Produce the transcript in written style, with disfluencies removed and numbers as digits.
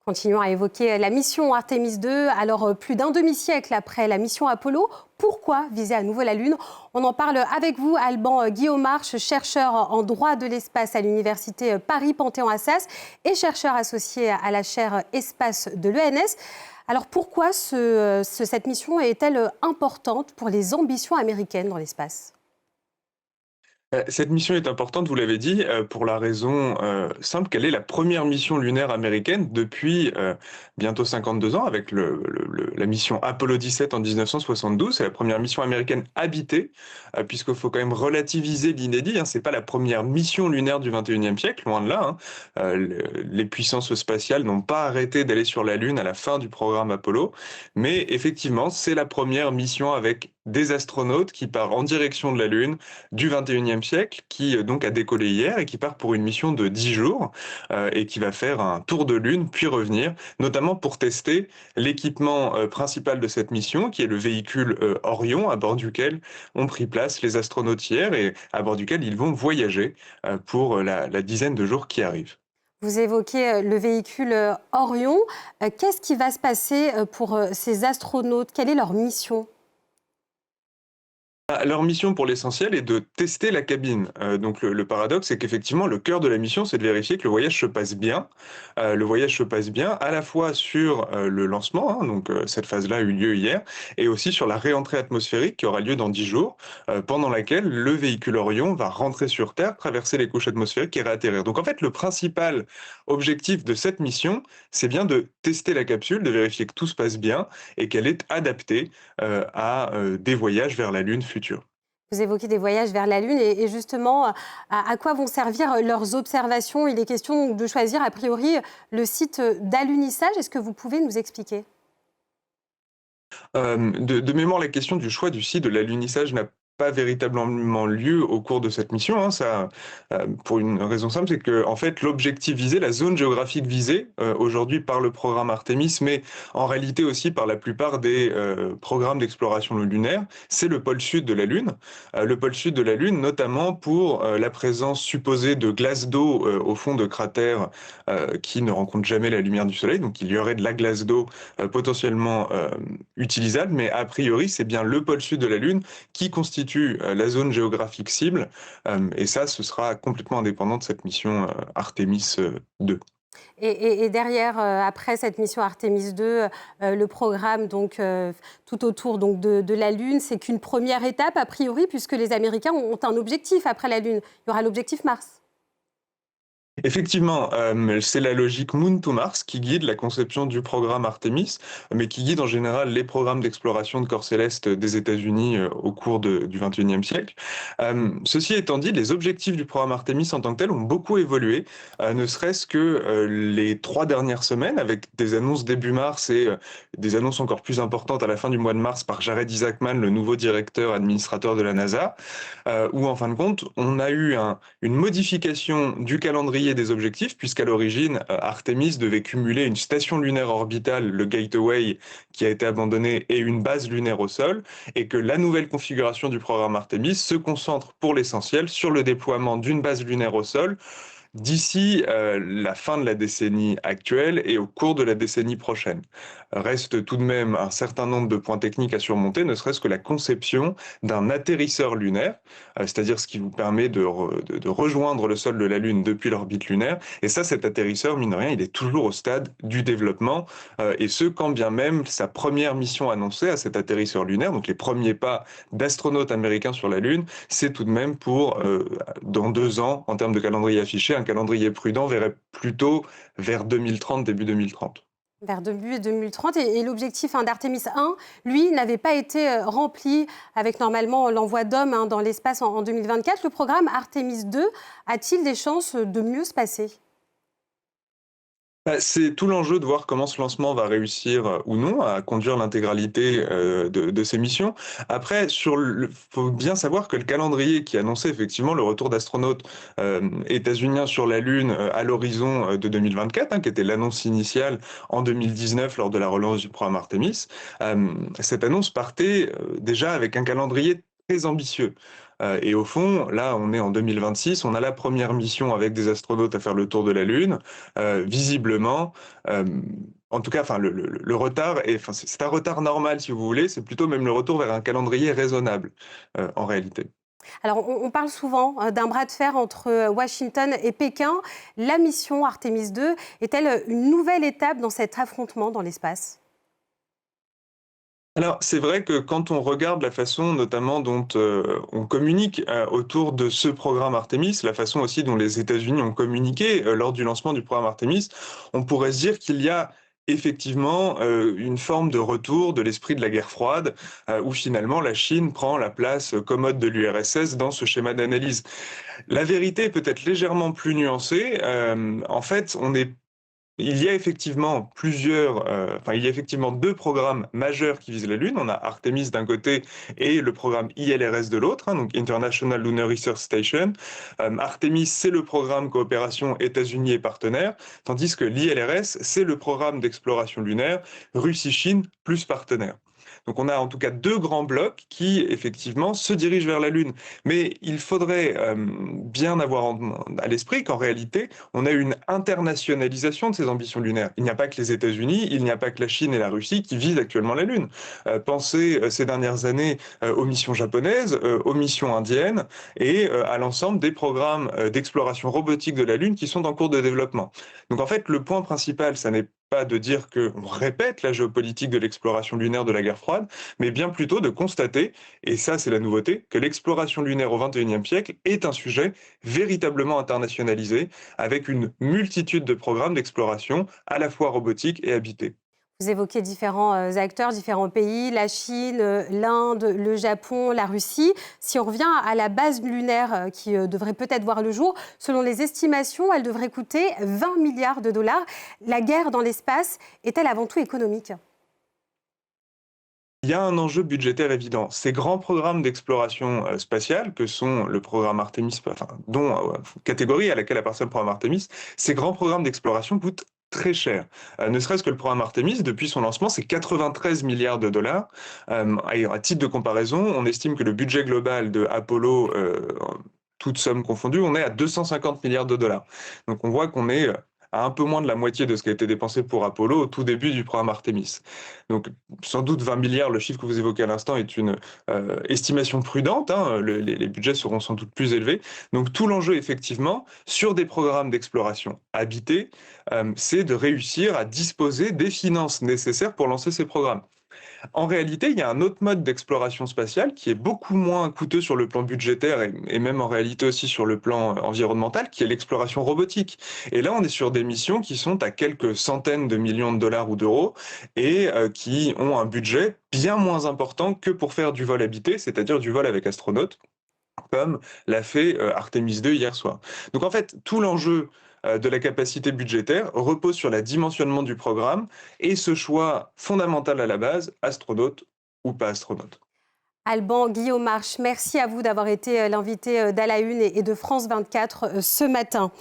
Continuons à évoquer la mission Artemis 2. Alors, plus d'un demi-siècle après la mission Apollo, pourquoi viser à nouveau la Lune? On en parle avec vous, Alban Guillaumarche, chercheur en droit de l'espace à l'université Paris-Panthéon-Assas et chercheur associé à la chaire espace de l'ENS. Alors, pourquoi cette mission est-elle importante pour les ambitions américaines dans l'espace? Cette mission est importante, vous l'avez dit, pour la raison, simple qu'elle est la première mission lunaire américaine depuis, bientôt 52 ans avec la mission Apollo 17 en 1972. C'est la première mission américaine habitée, puisqu'il faut quand même relativiser l'inédit, hein. C'est pas la première mission lunaire du 21e siècle, loin de là, hein. Les puissances spatiales n'ont pas arrêté d'aller sur la Lune à la fin du programme Apollo, mais effectivement, c'est la première mission avec des astronautes qui part en direction de la Lune du 21e siècle, qui donc a décollé hier et qui part pour une mission de 10 jours et qui va faire un tour de Lune puis revenir, notamment pour tester l'équipement principal de cette mission, qui est le véhicule Orion, à bord duquel ont pris place les astronautes hier et à bord duquel ils vont voyager pour la dizaine de jours qui arrivent. Vous évoquez le véhicule Orion. Qu'est-ce qui va se passer pour ces astronautes? Quelle est leur mission? Leur mission pour l'essentiel est de tester la cabine. Donc le paradoxe, c'est qu'effectivement, le cœur de la mission, c'est de vérifier que le voyage se passe bien. Le voyage se passe bien à la fois sur le lancement, hein, donc cette phase-là a eu lieu hier, et aussi sur la réentrée atmosphérique qui aura lieu dans 10 jours, pendant laquelle le véhicule Orion va rentrer sur Terre, traverser les couches atmosphériques et réatterrir. Donc en fait, le principal objectif de cette mission, c'est bien de tester la capsule, de vérifier que tout se passe bien et qu'elle est adaptée à des voyages vers la Lune future. Vous évoquez des voyages vers la Lune et justement, à quoi vont servir leurs observations? Il est question de choisir a priori le site d'alunissage. Est-ce que vous pouvez nous expliquer? De mémoire, la question du choix du site de l'alunissage n'a pas véritablement lieu au cours de cette mission, hein. Ça, pour une raison simple, c'est que en fait, l'objectif visé, la zone géographique visée, aujourd'hui par le programme Artemis, mais en réalité aussi par la plupart des, programmes d'exploration lunaire, c'est le pôle sud de la Lune. Le pôle sud de la Lune, notamment pour, la présence supposée de glace d'eau, au fond de cratères, qui ne rencontrent jamais la lumière du soleil. Donc il y aurait de la glace d'eau, potentiellement, utilisable, mais a priori, c'est bien le pôle sud de la Lune qui constitue la zone géographique cible, et ça, ce sera complètement indépendant de cette mission Artemis 2. Et derrière, après cette mission Artemis 2, le programme donc, tout autour donc, de la Lune, c'est qu'une première étape a priori, puisque les Américains ont un objectif après la Lune. Il y aura l'objectif Mars. Effectivement, c'est la logique Moon to Mars qui guide la conception du programme Artemis, mais qui guide en général les programmes d'exploration de corps célestes des États-Unis au cours du XXIe siècle. Ceci étant dit, les objectifs du programme Artemis en tant que tel ont beaucoup évolué, ne serait-ce que les 3 dernières semaines, avec des annonces début mars et des annonces encore plus importantes à la fin du mois de mars par Jared Isaacman, le nouveau directeur administrateur de la NASA, où en fin de compte, on a eu une modification du calendrier des objectifs, puisqu'à l'origine, Artemis devait cumuler une station lunaire orbitale, le Gateway, qui a été abandonné, et une base lunaire au sol, et que la nouvelle configuration du programme Artemis se concentre pour l'essentiel sur le déploiement d'une base lunaire au sol d'ici la fin de la décennie actuelle et au cours de la décennie prochaine. Reste tout de même un certain nombre de points techniques à surmonter, ne serait-ce que la conception d'un atterrisseur lunaire, c'est-à-dire ce qui vous permet de rejoindre le sol de la Lune depuis l'orbite lunaire. Et ça, cet atterrisseur, mine de rien, il est toujours au stade du développement, et ce, quand bien même sa première mission annoncée à cet atterrisseur lunaire, donc les premiers pas d'astronautes américains sur la Lune, c'est tout de même pour dans 2 ans, en termes de calendrier affiché, un calendrier prudent verrait plutôt vers 2030, début 2030. Vers début 2030. Et l'objectif d'Artemis 1, lui, n'avait pas été rempli avec normalement l'envoi d'hommes dans l'espace en 2024. Le programme Artemis 2 a-t-il des chances de mieux se passer? Bah, c'est tout l'enjeu de voir comment ce lancement va réussir ou non à conduire l'intégralité de ces missions. Après, faut bien savoir que le calendrier qui annonçait effectivement le retour d'astronautes états-uniens sur la Lune à l'horizon de 2024, hein, qui était l'annonce initiale en 2019 lors de la relance du programme Artemis, cette annonce partait déjà avec un calendrier très ambitieux. Et au fond, là, on est en 2026, on a la première mission avec des astronautes à faire le tour de la Lune. Visiblement, en tout cas, enfin, le retard, enfin, c'est un retard normal, si vous voulez, c'est plutôt même le retour vers un calendrier raisonnable, en réalité. Alors, on parle souvent d'un bras de fer entre Washington et Pékin. La mission Artemis 2 est-elle une nouvelle étape dans cet affrontement dans l'espace? Alors, c'est vrai que quand on regarde la façon notamment dont, on communique, autour de ce programme Artemis, la façon aussi dont les États-Unis ont communiqué, lors du lancement du programme Artemis, on pourrait se dire qu'il y a effectivement, une forme de retour de l'esprit de la guerre froide, où finalement la Chine prend la place, commode de l'URSS dans ce schéma d'analyse. La vérité est peut-être légèrement plus nuancée, en fait, il y a effectivement il y a effectivement 2 programmes majeurs qui visent la Lune. On a Artemis d'un côté et le programme ILRS de l'autre, hein, donc International Lunar Research Station. Artemis, c'est le programme coopération États-Unis et partenaires, tandis que l'ILRS, c'est le programme d'exploration lunaire Russie-Chine plus partenaires. Donc on a en tout cas 2 grands blocs qui effectivement se dirigent vers la Lune. Mais il faudrait, bien avoir à l'esprit qu'en réalité, on a une internationalisation de ces ambitions lunaires. Il n'y a pas que les États-Unis, il n'y a pas que la Chine et la Russie qui visent actuellement la Lune. Pensez ces dernières années aux missions japonaises, aux missions indiennes et à l'ensemble des programmes d'exploration robotique de la Lune qui sont en cours de développement. Donc en fait, le point principal, ça n'est pas de dire qu'on répète la géopolitique de l'exploration lunaire de la guerre froide, mais bien plutôt de constater, et ça c'est la nouveauté, que l'exploration lunaire au XXIe siècle est un sujet véritablement internationalisé, avec une multitude de programmes d'exploration, à la fois robotiques et habités. Vous évoquez différents acteurs, différents pays, la Chine, l'Inde, le Japon, la Russie. Si on revient à la base lunaire qui devrait peut-être voir le jour, selon les estimations, elle devrait coûter 20 milliards de dollars. La guerre dans l'espace est-elle avant tout économique? Il y a un enjeu budgétaire évident. Ces grands programmes d'exploration spatiale, que sont le programme Artemis, enfin, dont catégorie à laquelle appartient le programme Artemis, ces grands programmes d'exploration coûtent très cher. Ne serait-ce que le programme Artemis, depuis son lancement, c'est 93 milliards de dollars. Et à titre de comparaison, on estime que le budget global de Apollo, toutes sommes confondues, on est à 250 milliards de dollars. Donc on voit qu'on est à un peu moins de la moitié de ce qui a été dépensé pour Apollo au tout début du programme Artemis. Donc sans doute 20 milliards, le chiffre que vous évoquez à l'instant, est une estimation prudente, hein, les budgets seront sans doute plus élevés. Donc tout l'enjeu, effectivement, sur des programmes d'exploration habités, c'est de réussir à disposer des finances nécessaires pour lancer ces programmes. En réalité, il y a un autre mode d'exploration spatiale qui est beaucoup moins coûteux sur le plan budgétaire et même en réalité aussi sur le plan environnemental, qui est l'exploration robotique. Et là, on est sur des missions qui sont à quelques centaines de millions de dollars ou d'euros et qui ont un budget bien moins important que pour faire du vol habité, c'est-à-dire du vol avec astronautes comme l'a fait Artemis 2 hier soir. Donc en fait, tout l'enjeu de la capacité budgétaire repose sur le dimensionnement du programme et ce choix fondamental à la base, astronaute ou pas astronaute. Alban Guillaume Marche, merci à vous d'avoir été l'invité d'À la Une et de France 24 ce matin.